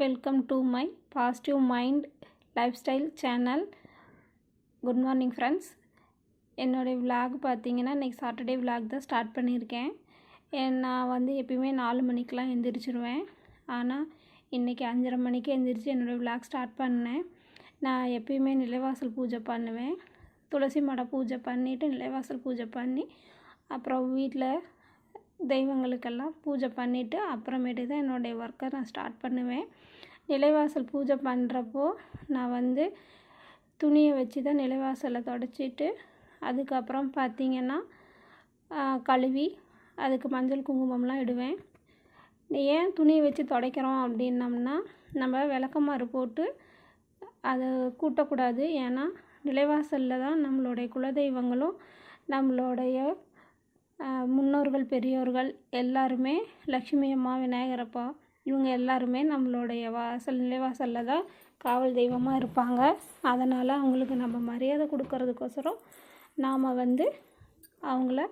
Welcome to my positive mind life style channel. Good morning friends. என்னுடைய vlog பார்த்தீங்கன்னா இன்றைக்கி Saturday vlog தான் start பண்ணியிருக்கேன். நான் எப்பயுமே 4 மணிக்கெலாம் எந்திரிச்சிருவேன். ஆனால் இன்றைக்கி 5:30 மணிக்கு எந்திரிச்சு என்னோடய விலாக் ஸ்டார்ட் பண்ணேன். நான் எப்பயுமே நிலைவாசல் பூஜை பண்ணுவேன். துளசி மாட பூஜை பண்ணிவிட்டு நிலைவாசல் பூஜை பண்ணி அப்புறம் வீட்டில் தெய்வங்களுக்கெல்லாம் பூஜை பண்ணிவிட்டு அப்புறமேட்டு தான் என்னுடைய ஒர்க்கை நான் ஸ்டார்ட் பண்ணுவேன். நிலைவாசல் பூஜை பண்ணுறப்போ நான் துணியை வச்சு தான் நிலைவாசலை துடைச்சிட்டு அதுக்கப்புறம் பார்த்திங்கன்னா கழுவி அதுக்கு மஞ்சள் குங்குமம்லாம் இடுவேன். ஏன் துணியை வச்சு துடைக்கிறோம் அப்படின்னம்னா நம்ம விளக்கமாறு போட்டு அதை கூட்டக்கூடாது. ஏன்னா நிலைவாசலில் தான் நம்மளுடைய குலதெய்வங்களும் நம்மளுடைய முன்னோர்கள் பெரியோர்கள் எல்லாருமே லக்ஷ்மி அம்மா விநாயகரப்பா இவங்க எல்லாருமே நம்மளுடைய நிலைவாசலில் தான் காவல் தெய்வமாக இருப்பாங்க. அதனால் அவங்களுக்கு நம்ம மரியாதை கொடுக்கறதுக்கோசரம் நாம் அவங்கள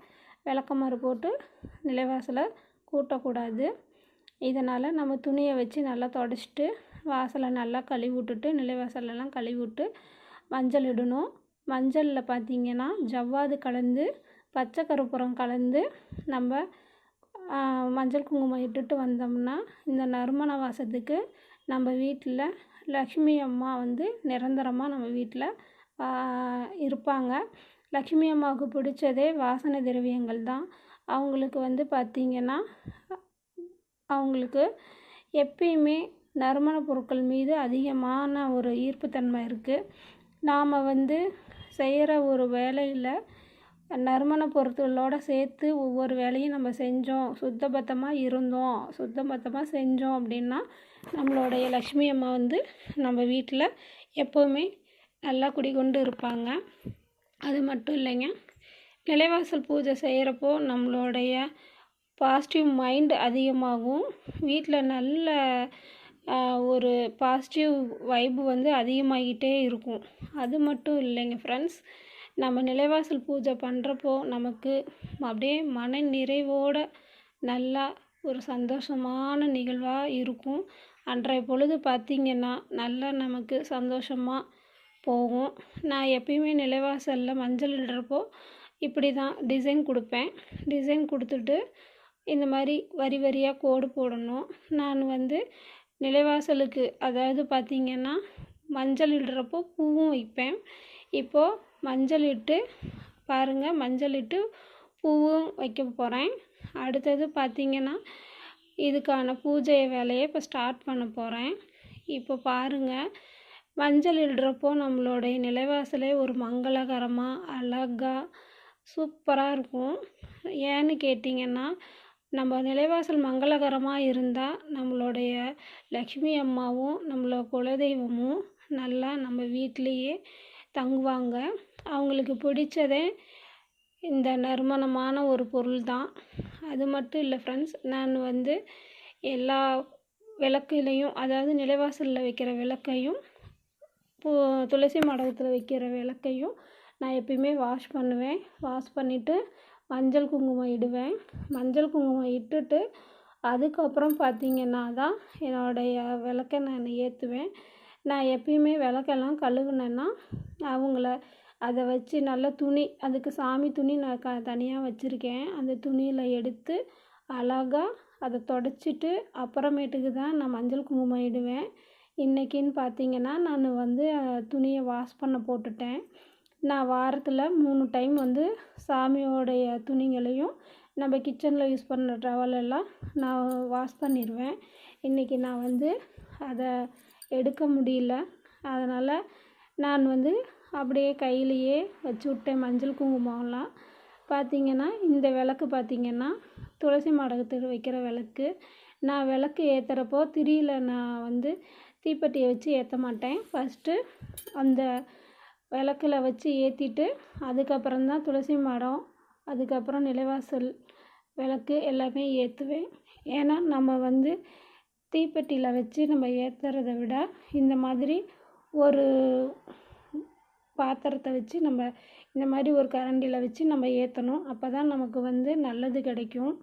விளக்கமாறு போட்டு நிலைவாசலை கூட்டக்கூடாது. இதனால் நம்ம துணியை வச்சு நல்லா துடைச்சிட்டு வாசலை நல்லா கழுவி விட்டுட்டு நிலைவாசலெல்லாம் கழுவி விட்டு மஞ்சள் இடணும். மஞ்சளில் பார்த்திங்கன்னா ஜவ்வாது கலந்து பச்சை கருப்புரம் கலந்து நம்ம மஞ்சள் குங்குமம் இட்டுட்டு வந்தோம்னா இந்த நறுமண வாசத்துக்கு நம்ம வீட்டில் லக்ஷ்மி அம்மா நிரந்தரமாக நம்ம வீட்டில் இருப்பாங்க. லக்ஷ்மி அம்மாவுக்கு பிடிச்சதே வாசனை திரவியங்கள் தான். அவங்களுக்கு பார்த்திங்கன்னா அவங்களுக்கு எப்பயுமே நறுமண பொருட்கள் மீது அதிகமான ஒரு ஈர்ப்புத்தன்மை இருக்குது. நாம் செய்கிற ஒரு வேலையில் நறுமண பொருட்களோடு சேர்த்து ஒவ்வொரு வேலையும் நம்ம செஞ்சோம், சுத்தபத்தமாக இருந்தோம், சுத்தபத்தமாக செஞ்சோம் அப்படின்னா நம்மளுடைய லக்ஷ்மி அம்மா நம்ம வீட்டில் எப்போவுமே நல்லா குடிகொண்டு இருப்பாங்க. அது மட்டும் இல்லைங்க, நிலைவாசல் பூஜை செய்கிறப்போ நம்மளுடைய பாசிட்டிவ் மைண்ட் அதிகமாகும். வீட்டில் நல்ல ஒரு பாசிட்டிவ் வைப்பு அதிகமாகிட்டே இருக்கும். அது மட்டும் இல்லைங்க ஃப்ரெண்ட்ஸ், நம்ம நிலைவாசல் பூஜை பண்ணுறப்போ நமக்கு அப்படியே மன நிறைவோடு நல்லா ஒரு சந்தோஷமான நிகழ்வாக இருக்கும். அன்றைய பொழுது பார்த்திங்கன்னா நல்லா நமக்கு சந்தோஷமாக போகும். நான் எப்பயுமே நிலைவாசலில் மஞ்சள் இடுறப்போ இப்படி தான் டிசைன் கொடுப்பேன். டிசைன் கொடுத்துட்டு இந்த மாதிரி வரி வரியாக கோடு போடணும். நான் நிலைவாசலுக்கு அதாவது பார்த்திங்கன்னா மஞ்சள் இடுறப்போ பூவும் வைப்பேன். இப்போது மஞ்சள் இட்டு பாருங்கள், மஞ்சள் இட்டு பூவும் வைக்க போகிறேன். அடுத்தது பார்த்திங்கன்னா இதுக்கான பூஜை வேலையை இப்போ ஸ்டார்ட் பண்ண போகிறேன். இப்போ பாருங்கள், மஞ்சள் இடுறப்போ நம்மளுடைய நிலைவாசலே ஒரு மங்களகரமாக அழகாக சூப்பராக இருக்கும். ஏன்னு கேட்டிங்கன்னா நம்ம நிலைவாசல் மங்களகரமாக இருந்தால் நம்மளுடைய லக்ஷ்மி அம்மாவும் நம்மளோட குலதெய்வமும் நல்லா நம்ம வீட்டிலையே தங்குவாங்க. அவங்களுக்கு பிடிச்சதே இந்த நறுமணமான ஒரு பொருள் தான். அது மட்டும் இல்லை ஃப்ரெண்ட்ஸ், நான் எல்லா விளக்குலையும் அதாவது நிலைவாசலில் வைக்கிற விளக்கையும் துளசி மடத்தில் வைக்கிற விளக்கையும் நான் எப்பயுமே வாஷ் பண்ணுவேன். வாஷ் பண்ணிவிட்டு மஞ்சள் குங்குமம் இடுவேன். மஞ்சள் குங்குமம் இட்டுட்டு அதுக்கப்புறம் பார்த்திங்கன்னா தான் என்னுடைய விளக்கை நான் ஏற்றுவேன். நான் எப்பயுமே விளக்கெல்லாம் கழுவுனேன்னா அதை வச்சு நல்லா துணி, அதுக்கு சாமி துணி நான் தனியாக வச்சுருக்கேன். அந்த துணியில் எடுத்து அழகாக அதை தொடச்சிட்டு அப்புறமேட்டுக்கு தான் நான் மஞ்சள் குங்குமம் இடுவேன். இன்றைக்கின்னு பார்த்திங்கன்னா நான் துணியை வாஷ் பண்ண போட்டுட்டேன். நான் வாரத்தில் 3 டைம் சாமியோடைய துணிகளையும் நம்ம கிச்சனில் யூஸ் பண்ணுற டவலெல்லாம் நான் வாஷ் பண்ணிடுவேன். இன்றைக்கி நான் அதை எடுக்க முடியல. அதனால் நான் அப்படியே கையிலையே வச்சு விட்டேன் மஞ்சள் குங்குமம்லாம். பார்த்திங்கன்னா இந்த விளக்கு பார்த்திங்கன்னா துளசி மாடத்தில் வைக்கிற விளக்கு. நான் விளக்கு ஏற்றுறப்போ திரியில் நான் தீப்பெட்டியை வச்சு ஏற்ற மாட்டேன். ஃபஸ்ட்டு அந்த விளக்கில் வச்சு ஏற்றிட்டு அதுக்கப்புறம்தான் துளசி மாடம், அதுக்கப்புறம் நிலைவாசல் விளக்கு எல்லாமே ஏற்றுவேன். ஏன்னா நம்ம தீப்பெட்டியில் வச்சு நம்ம ஏற்றுறத விட இந்த மாதிரி ஒரு பாத்திரத்தை வச்சு நம்ம இந்த மாதிரி ஒரு கரண்டியில் வச்சு நம்ம ஏற்றணும். அப்போ தான் நமக்கு நல்லது கிடைக்கும்.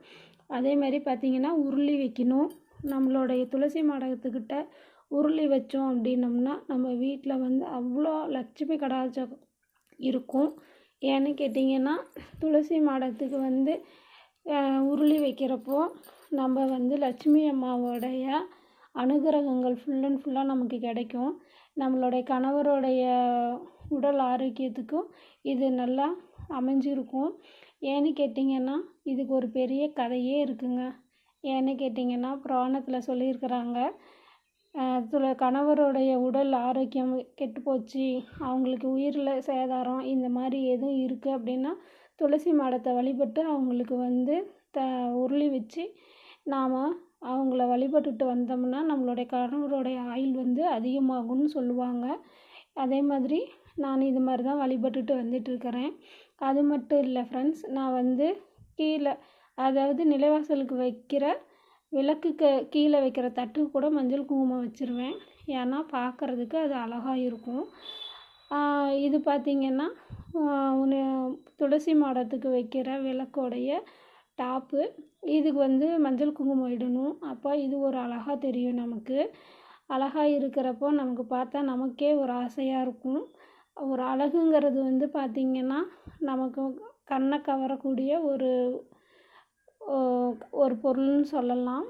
அதே மாதிரி பார்த்திங்கன்னா உருளி வைக்கணும். நம்மளுடைய துளசி மாடத்துக்கிட்ட உருளி வச்சோம் அப்படின்னம்னா நம்ம வீட்டில் வந்து அவ்வளோ லட்சுமி கடாட்சம் இருக்கும். ஏன்னு கேட்டிங்கன்னா துளசி மாடத்துக்கு வந்து உருளி வைக்கிறப்போ நம்ம வந்து லட்சுமி அம்மாவோடைய அனுகிரகங்கள் ஃபுல் அண்ட் ஃபுல்லாக நமக்கு கிடைக்கும். நம்மளுடைய கணவருடைய உடல் ஆரோக்கியத்துக்கும் இது நல்லா அமைஞ்சிருக்கும். ஏன்னு கேட்டிங்கன்னா இதுக்கு ஒரு பெரிய கதையே இருக்குங்க. ஏன்னு கேட்டிங்கன்னா புராணத்தில் சொல்லியிருக்கிறாங்க, கணவருடைய உடல் ஆரோக்கியம் கெட்டு போச்சு, அவங்களுக்கு உயிரில் சேதாரம் இந்த மாதிரி எதுவும் இருக்குது அப்படின்னா துளசி மாடத்தை வழிபட்டு அவங்களுக்கு வந்து உருளி வச்சு நாம் அவங்கள வழிபட்டுட்டு வந்தோம்னா நம்மளுடைய கணவருடைய ஆயுள் வந்து அதிகமாகும்னு சொல்லுவாங்க. அதே மாதிரி நான் இது மாதிரி தான் வழிபட்டுட்டு வந்துட்டுருக்கிறேன். அது மட்டும் இல்லை ஃப்ரெண்ட்ஸ், நான் வந்து கீழே அதாவது நிலைவாசலுக்கு வைக்கிற விளக்குக்கு கீழே வைக்கிற தட்டுக்கு கூட மஞ்சள் குங்குமம் வச்சுருவேன். ஏன்னா பார்க்குறதுக்கு அது அழகாக இருக்கும். இது பார்த்திங்கன்னா துளசி மாடத்துக்கு வைக்கிற விளக்கோடைய டாப்பு. இதுக்கு வந்து மஞ்சள் குங்குமம் இடணும். அப்போ இது ஒரு அழகாக தெரியும். நமக்கு அழகாக இருக்கிறப்போ நமக்கு பார்த்தா நமக்கே ஒரு ஆசையாக இருக்கும். ஒரு அழகுங்கிறது வந்து பார்த்திங்கன்னா நமக்கு கண்ணை கவரக்கூடிய ஒரு பொருள்னு சொல்லலாம்.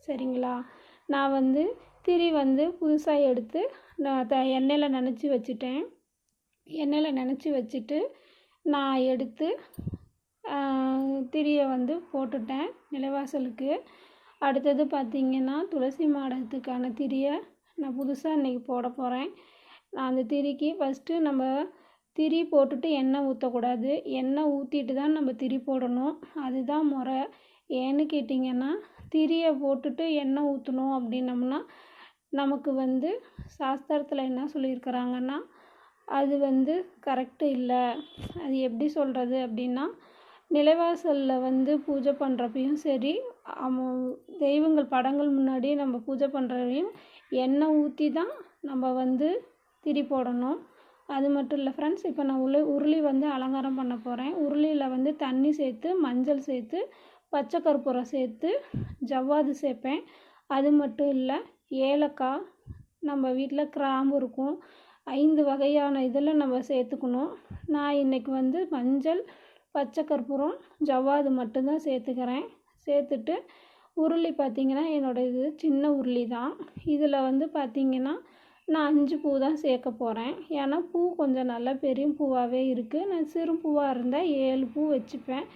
சரிங்களா? நான் வந்து திரி வந்து புதுசாக எடுத்து நான் எண்ணெயில் நனைச்சி வச்சுட்டேன். எண்ணெயில் நனைச்சி வச்சுட்டு நான் எடுத்து திரியை வந்து போட்டுட்டேன் நிலைவாசலுக்கு. அடுத்தது பார்த்திங்கன்னா துளசி மாடத்துக்கான திரியை நான் புதுசாக இன்றைக்கி போட போகிறேன். நான் அந்த திரிக்கு ஃபஸ்ட்டு நம்ம திரி போட்டுட்டு எண்ணெய் ஊற்றக்கூடாது. எண்ணெய் ஊற்றிட்டு தான் நம்ம திரி போடணும். அதுதான் முறை. ஏன்னு கேட்டிங்கன்னா திரியை போட்டுட்டு எண்ணெய் ஊற்றணும் அப்படின்னம்னா நமக்கு வந்து சாஸ்திரத்தில் என்ன சொல்லியிருக்கிறாங்கன்னா அது வந்து கரெக்டு இல்லை. அது எப்படி சொல்கிறது அப்படின்னா நிலைவாசலில் வந்து பூஜை பண்ணுறப்பையும் சரி, தெய்வங்கள் படங்கள் முன்னாடி நம்ம பூஜை பண்ணுறதையும் எண்ணெய் ஊற்றி தான் நம்ம வந்து திரி போடணும். அது மட்டும் இல்லை ஃப்ரெண்ட்ஸ், இப்போ நான் உருளி வந்து அலங்காரம் பண்ண போகிறேன். உருளியில் வந்து தண்ணி சேர்த்து மஞ்சள் சேர்த்து பச்சை கற்பூரம் சேர்த்து ஜவ்வாது சேர்ப்பேன். அது மட்டும் இல்லை ஏலக்காய், நம்ம வீட்டில் கிராம்பு இருக்கும், 5 வகையான இதில் நம்ம சேர்த்துக்கணும். நான் இன்றைக்கி வந்து மஞ்சள், பச்சை கற்பூரம், ஜவ்வாது மட்டும்தான் சேர்த்துக்கிறேன். சேர்த்துட்டு உருளி பார்த்திங்கன்னா என்னோடய இது சின்ன உருளி தான். இதில் வந்து பார்த்திங்கன்னா நான் 5 பூ தான் சேர்க்க போகிறேன். ஏன்னா பூ கொஞ்சம் நல்லா பெரிய பூவாகவே இருக்குது. நான் சிறு பூவாக இருந்தால் 7 பூ வச்சுப்பேன்.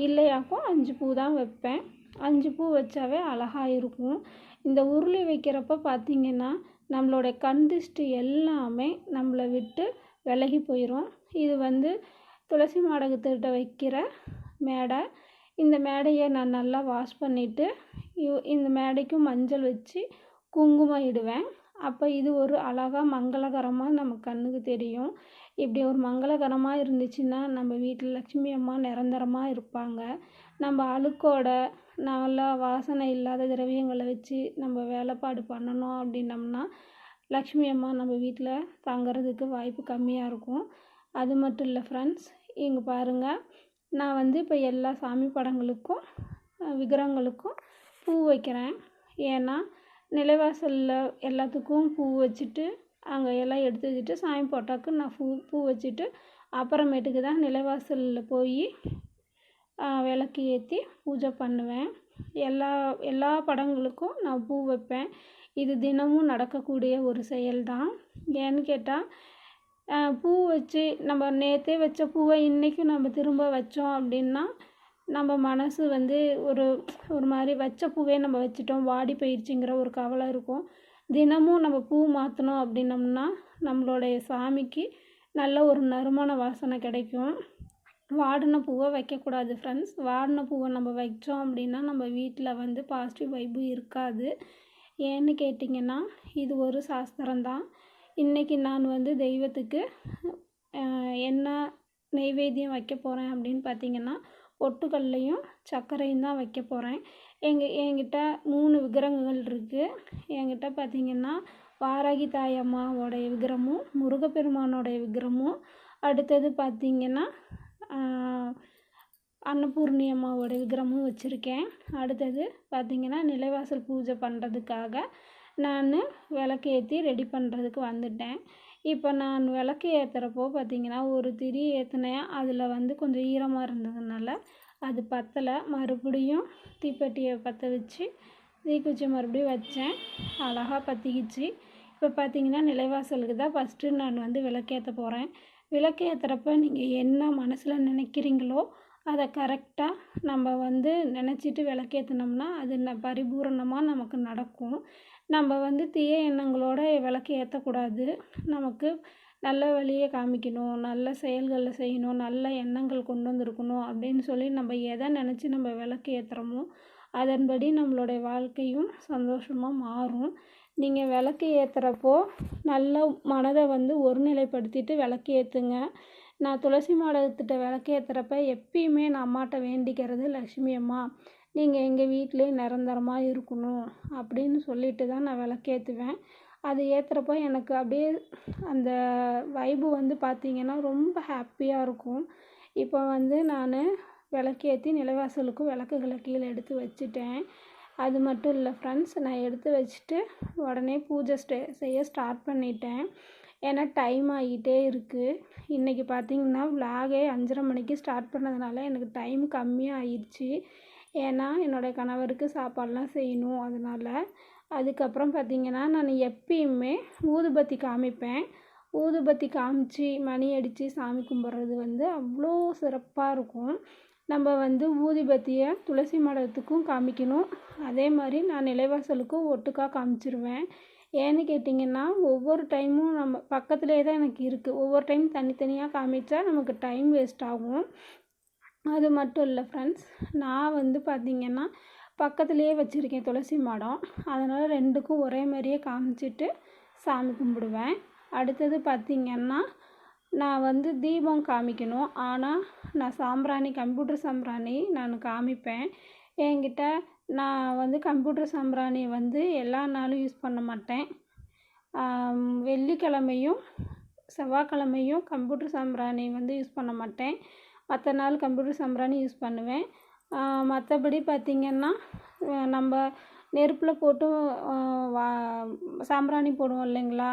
இல்லையாக்கோ 5 பூ தான் வைப்பேன். 5 பூ வச்சாவே அழகாக இருக்கும். இந்த உருளி வைக்கிறப்ப பார்த்திங்கன்னா நம்மளோட கண் திருஷ்டி எல்லாமே நம்மளை விட்டு விலகி போயிடும். இது வந்து துளசி மாடத்துக்கிட்ட வைக்கிற மேடை. இந்த மேடையை நான் நல்லா வாஷ் பண்ணிவிட்டு இந்த மேடைக்கும் மஞ்சள் வச்சு குங்குமம் இடுவேன். அப்போ இது ஒரு அழகாக மங்களகரமாக நம்ம கண்ணுக்கு தெரியும். இப்படி ஒரு மங்களகரமாக இருந்துச்சுன்னா நம்ம வீட்டில் லட்சுமி அம்மா நிரந்தரமாக இருப்பாங்க. நம்ம அழுக்கோட நல்லா வாசனை இல்லாத திரவியங்களை வச்சு நம்ம வேலைப்பாடு பண்ணணும் அப்படின்னம்னா லக்ஷ்மி அம்மா நம்ம வீட்டில் தங்குறதுக்கு வாய்ப்பு கம்மியாக இருக்கும். அது மட்டும் இல்லை ஃப்ரெண்ட்ஸ், இங்கே பாருங்கள், நான் வந்து இப்போ எல்லா சாமி படங்களுக்கும் விக்கிரகங்களுக்கும் பூ வைக்கிறேன். ஏன்னா நிலைவாசலில் எல்லாத்துக்கும் பூ வச்சுட்டு அங்கே எல்லாம் எடுத்து வச்சுட்டு சாமி போட்டாக்கு நான் பூ வச்சுட்டு அப்புறமேட்டுக்கு தான் நிலைவாசலில் போய் விளக்கு ஏற்றி பூஜை பண்ணுவேன். எல்லா படங்களுக்கும் நான் பூ வைப்பேன். இது தினமும் நடக்கக்கூடிய ஒரு செயல் தான். ஏன்னு கேட்டால் பூ வச்சு நம்ம நேற்றே வச்ச பூவை இன்றைக்கும் நம்ம திரும்ப வச்சோம் அப்படின்னா நம்ம மனசு வந்து ஒரு மாதிரி வச்ச பூவே நம்ம வச்சிட்டோம் வாடி போயிடுச்சுங்கிற ஒரு கவலை இருக்கும். தினமும் நம்ம பூ மாற்றணும் அப்படின்னம்னா நம்மளுடைய சாமிக்கு நல்ல ஒரு நறுமண வாசனை கிடைக்கும். வாடின பூவை வைக்கக்கூடாது ஃப்ரெண்ட்ஸ். வாடின பூவை நம்ம வச்சோம் அப்படின்னா நம்ம வீட்டில் வந்து பாசிட்டிவ் வைப்பு இருக்காது. ஏன்னு கேட்டிங்கன்னா இது ஒரு சாஸ்திரம்தான். இன்றைக்கி நான் வந்து தெய்வத்துக்கு என்ன நெய்வேத்தியம் வைக்க போகிறேன் அப்படின்னு பார்த்திங்கன்னா பொட்டுக்கல்லையும் சர்க்கரையும் தான் வைக்க போகிறேன். என்கிட்ட 3 விக்கிரகங்கள் இருக்குது. என்கிட்ட பார்த்திங்கன்னா வாராகி தாய் அம்மாவோடைய விக்கிரமும் முருகப்பெருமானோடைய விக்கிரமும், அடுத்தது பார்த்திங்கன்னா அன்னபூர்ணி அம்மாவோட விக்கிரமும் வச்சுருக்கேன். அடுத்தது பார்த்திங்கன்னா நிலைவாசல் பூஜை பண்ணுறதுக்காக நான் விளக்கு ஏற்றி ரெடி பண்ணுறதுக்கு வந்துட்டேன். இப்போ நான் விளக்கு ஏற்றுறப்போ பார்த்திங்கன்னா ஒரு திரி ஏற்றினேன். அதில் வந்து கொஞ்சம் ஈரமாக இருந்ததுனால அது பற்றலை. மறுபடியும் தீப்பெட்டியை பற்ற வச்சு தீக்குச்சி மறுபடியும் வச்சேன். அழகாக பற்றிக்கிச்சு. இப்போ பார்த்திங்கன்னா நிலைவாசலுக்கு தான் ஃபஸ்ட்டு நான் வந்து விளக்கேற்ற போகிறேன். விளக்கேற்றுறப்ப நீங்கள் என்ன மனசில் நினைக்கிறீங்களோ அதை கரெக்டாக நம்ம வந்து நினச்சிட்டு விளக்கேற்றினோம்னா அது பரிபூரணமாக நமக்கு நடக்கும். நம்ம வந்து தீய எண்ணங்களோட விளக்கு ஏற்றக்கூடாது. நமக்கு நல்ல வழியை காமிக்கணும், நல்ல செயல்களை செய்யணும், நல்ல எண்ணங்கள் கொண்டு வந்திருக்கணும் அப்படின்னு சொல்லி நம்ம எதை நினச்சி நம்ம விளக்கு ஏற்றுறோமோ அதன்படி நம்மளுடைய வாழ்க்கையும் சந்தோஷமாக மாறும். நீங்கள் விளக்கு ஏற்றுறப்போ நல்ல மனதை வந்து ஒருநிலைப்படுத்திட்டு விளக்கு ஏற்றுங்க. நான் துளசி மாடத்திட்ட விளக்கு ஏற்றுறப்ப எப்பயுமே நான் அம்மாட்ட வேண்டிக்கிறது, லக்ஷ்மி அம்மா நீங்கள் எங்கள் வீட்டிலே நிரந்தரமாக இருக்கணும் அப்படின்னு சொல்லிட்டு தான் நான் விளக்கேற்றுவேன். அது ஏற்றுறப்போ எனக்கு அப்படியே அந்த வைபு வந்து பார்த்திங்கன்னா ரொம்ப ஹாப்பியாக இருக்கும். இப்போ வந்து நான் விளக்கேற்றி நிலைவாசலுக்கு விளக்குகளை கீழே எடுத்து வச்சுட்டேன். அது மட்டும் இல்லை ஃப்ரெண்ட்ஸ், நான் எடுத்து வச்சுட்டு உடனே பூஜை செய்ய ஸ்டார்ட் பண்ணிட்டேன். ஏன்னா டைம் ஆகிட்டே இருக்குது. இன்றைக்கி பார்த்திங்கன்னா விளாகே 5:30 மணிக்கு ஸ்டார்ட் பண்ணதுனால எனக்கு டைம் கம்மியாக ஆயிடுச்சு. ஏன்னா என்னோடய கணவருக்கு சாப்பாடெலாம் செய்யணும். அதனால் அதுக்கப்புறம் பார்த்திங்கன்னா நான் எப்பயுமே ஊதுபத்தி காமிப்பேன். ஊதுபத்தி காமிச்சு மணி அடித்து சாமி கும்பிட்றது வந்து அவ்வளோ சிறப்பாக இருக்கும். நம்ம வந்து ஊதுபத்தியை துளசி மாடத்துக்கும் காமிக்கணும். அதே மாதிரி நான் நிலைவாசலுக்கும் ஒட்டுக்காக காமிச்சிருவேன். ஏன்னு கேட்டிங்கன்னா ஒவ்வொரு டைமும் நம்ம பக்கத்துலேயே தான் எனக்கு இருக்குது. ஒவ்வொரு டைம் தனித்தனியாக காமிச்சா நமக்கு டைம் வேஸ்ட் ஆகும். அது மட்டும் இல்லை ஃப்ரெண்ட்ஸ், நான் வந்து பார்த்திங்கன்னா பக்கத்துலேயே வச்சுருக்கேன் துளசி மாடம். அதனால் ரெண்டுக்கும் ஒரே மாதிரியே காமிச்சிட்டு சாமி கும்பிடுவேன். அடுத்தது பார்த்திங்கன்னா நான் வந்து தீபம் காமிக்கணும். ஆனால் நான் சாம்பிராணி, கம்ப்யூட்டர் சாம்பிராணி நான் காமிப்பேன். என்கிட்ட நான் வந்து கம்ப்யூட்டர் சாம்பிராணி வந்து எல்லா நாளும் யூஸ் பண்ண மாட்டேன். வெள்ளிக்கிழமையும் செவ்வாய்க்கிழமையும் கம்ப்யூட்டர் சாம்பிராணி வந்து யூஸ் பண்ண மாட்டேன். மற்ற நாள் கம்ப்யூட்டர் சாம்பிராணி யூஸ் பண்ணுவேன். மற்றபடி பார்த்திங்கன்னா நம்ம நெருப்பில் போட்டு சாம்பிராணி போடுவோம் இல்லைங்களா,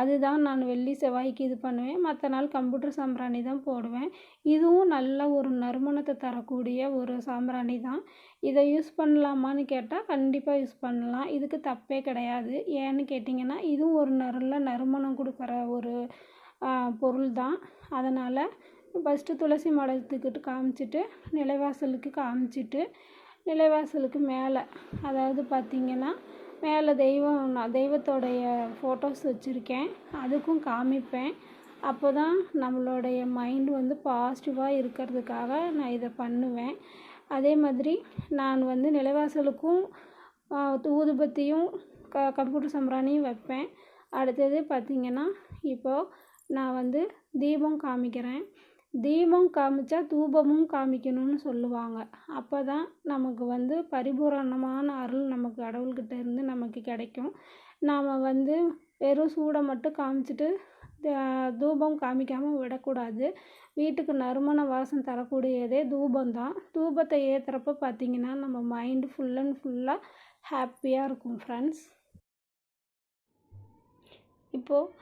அதுதான் நான் வெள்ளி செவ்வாய்க்கு இது பண்ணுவேன். மற்ற நாள் கம்ப்யூட்டர் சாம்பிராணி தான் போடுவேன். இதுவும் நல்ல ஒரு நறுமணத்தை தரக்கூடிய ஒரு சாம்பிராணி தான். இதை யூஸ் பண்ணலாமான்னு கேட்டால் கண்டிப்பாக யூஸ் பண்ணலாம். இதுக்கு தப்பே கிடையாது. ஏன்னு கேட்டிங்கன்னா இதுவும் ஒரு நல்ல நறுமணம் கொடுக்குற ஒரு பொருள் தான். அதனால் ஃபஸ்ட்டு துளசி மாடத்துக்கிட்ட காமிச்சிட்டு நிலைவாசலுக்கு காமிச்சிட்டு நிலைவாசலுக்கு மேலே, அதாவது பார்த்திங்கன்னா மேலே தெய்வத்தோடைய ஃபோட்டோஸ் வச்சுருக்கேன், அதுக்கும் காமிப்பேன். அப்போ தான் நம்மளுடைய மைண்டு வந்து பாசிட்டிவாக இருக்கிறதுக்காக நான் இதை பண்ணுவேன். அதே மாதிரி நான் வந்து நிலைவாசலுக்கும் ஊதுபத்தியும் கம்ப்யூட்டர் சாம்பிராணியும் வைப்பேன். அடுத்தது பார்த்திங்கன்னா இப்போது நான் வந்து தீபம் காமிக்கிறேன். தீபம் காமிச்சா தூபமும் காமிக்கணும்னு சொல்லுவாங்க. அப்போ தான் நமக்கு வந்து பரிபூரணமான அருள் நமக்கு கடவுள்கிட்ட இருந்து நமக்கு கிடைக்கும். நாம் வந்து வெறும் சூடை மட்டும் காமிச்சிட்டு தூபம் காமிக்காமல் விடக்கூடாது. வீட்டுக்கு நறுமண வாசம் தரக்கூடியதே தூபந்தான். தூபத்தை ஏற்றுறப்ப பார்த்திங்கன்னா நம்ம மைண்டு ஃபுல் அண்ட் ஃபுல்லாக ஹாப்பியாக இருக்கும் ஃப்ரெண்ட்ஸ். இப்போது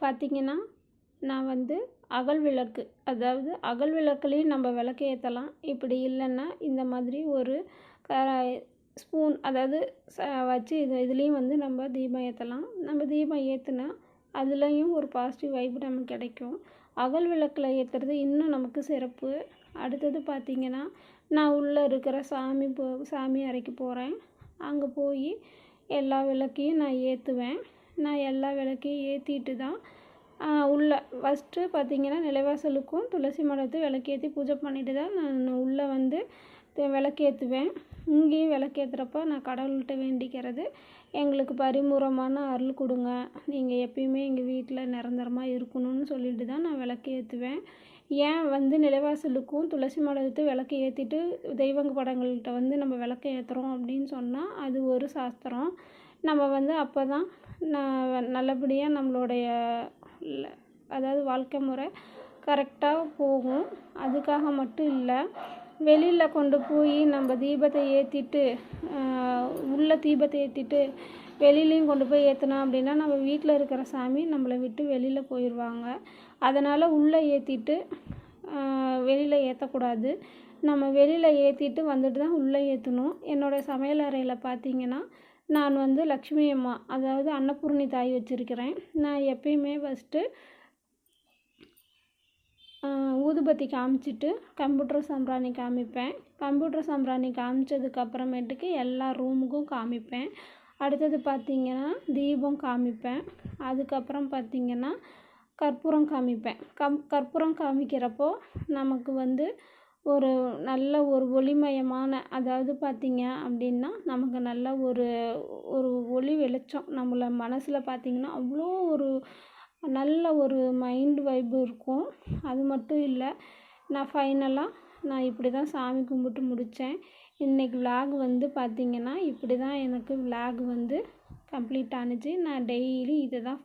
பார்த்திங்கன்னா நான் வந்து அகல் விளக்கு, அதாவது அகல் விளக்குலேயும் நம்ம விளக்கு ஏற்றலாம். இப்படி இல்லைன்னா இந்த மாதிரி ஒரு ஸ்பூன் அதாவது வச்சு இதுலேயும் வந்து நம்ம தீபம் ஏற்றலாம். நம்ம தீபம் ஏற்றுனா அதுலேயும் ஒரு பாசிட்டிவ் வைப் நமக்கு கிடைக்கும். அகல் விளக்கில் ஏற்றுறது இன்னும் நமக்கு சிறப்பு. அடுத்தது பார்த்திங்கன்னா நான் உள்ளே இருக்கிற சாமி அறைக்கு போகிறேன். அங்கே போய் எல்லா விளக்கையும் நான் ஏற்றுவேன். நான் எல்லா விளக்கையும் ஏற்றிட்டு தான் உள்ளே ஃபஸ்ட்டு பார்த்திங்கன்னா நிலைவாசலுக்கும் துளசி மாடத்து விளக்கேற்றி பூஜை பண்ணிட்டு தான் நான் உள்ளே வந்து விளக்கேற்றுவேன். இங்கேயும் விளக்கேற்றுறப்ப நான் கடவுள்கிட்ட வேண்டிக்கிறது, எங்களுக்கு பரிபூரணமான அருள் கொடுங்க, நீங்கள் எப்பயுமே எங்கள் வீட்டில் நிரந்தரமாக இருக்கணும்னு சொல்லிட்டு தான் நான் விளக்கு ஏற்றுவேன். ஏன் வந்து நிலைவாசலுக்கும் துளசி மாடத்து விளக்கு ஏற்றிட்டு தெய்வங்க படங்கள்கிட்ட வந்து நம்ம விளக்கு ஏற்றுறோம் அப்படின்னு சொன்னால் அது ஒரு சாஸ்திரம். நம்ம வந்து அப்போ தான் நல்லபடியாக நம்மளுடைய அதாவது வாழ்க்கை முறை கரெக்டாக போகும். அதுக்காக மட்டும் இல்லை, வெளியில் கொண்டு போய் நம்ம தீபத்தை ஏற்றிட்டு உள்ள தீபத்தை ஏற்றிட்டு வெளியிலையும் கொண்டு போய் ஏற்றினோம் அப்படின்னா நம்ம வீட்டில் இருக்கிற சாமி நம்மளை விட்டு வெளியில் போயிடுவாங்க. அதனால் உள்ளே ஏற்றிட்டு வெளியில் ஏற்றக்கூடாது. நம்ம வெளியில் ஏற்றிட்டு வந்துட்டு தான் உள்ளே ஏற்றணும். என்னோடய சமையல் அறையில் பார்த்திங்கன்னா நான் வந்து லக்ஷ்மி அம்மா, அதாவது அன்னபூர்ணி தாய் வச்சுருக்கிறேன். நான் எப்பயுமே ஃபஸ்ட்டு ஊதுபத்தி காமிச்சிட்டு கம்ப்யூட்டர் சாம்பிராணி காமிப்பேன். கம்ப்யூட்டர் சாம்பிராணி காமிச்சதுக்கப்புறமேட்டுக்கு எல்லா ரூமுக்கும் காமிப்பேன். அடுத்தது பார்த்திங்கன்னா தீபம் காமிப்பேன். அதுக்கப்புறம் பார்த்திங்கன்னா கற்பூரம் காமிப்பேன். கற்பூரம் காமிக்கிறப்போ நமக்கு வந்து ஒரு நல்ல ஒரு ஒளிமயமான, அதாவது பார்த்திங்க அப்படின்னா நமக்கு நல்ல ஒரு ஒளி வெளிச்சம் நம்மள மனசில் பார்த்திங்கன்னா அவ்வளோ ஒரு நல்ல ஒரு மைண்ட் வைப்பு இருக்கும். அது மட்டும் இல்லை, நான் ஃபைனலாக நான் இப்படி தான் சாமி கும்பிட்டு முடித்தேன். இன்றைக்கி விலாக் வந்து பார்த்திங்கன்னா இப்படி தான் எனக்கு விலாக் வந்து கம்ப்ளீட் ஆணுச்சு. நான் டெய்லி இதை தான்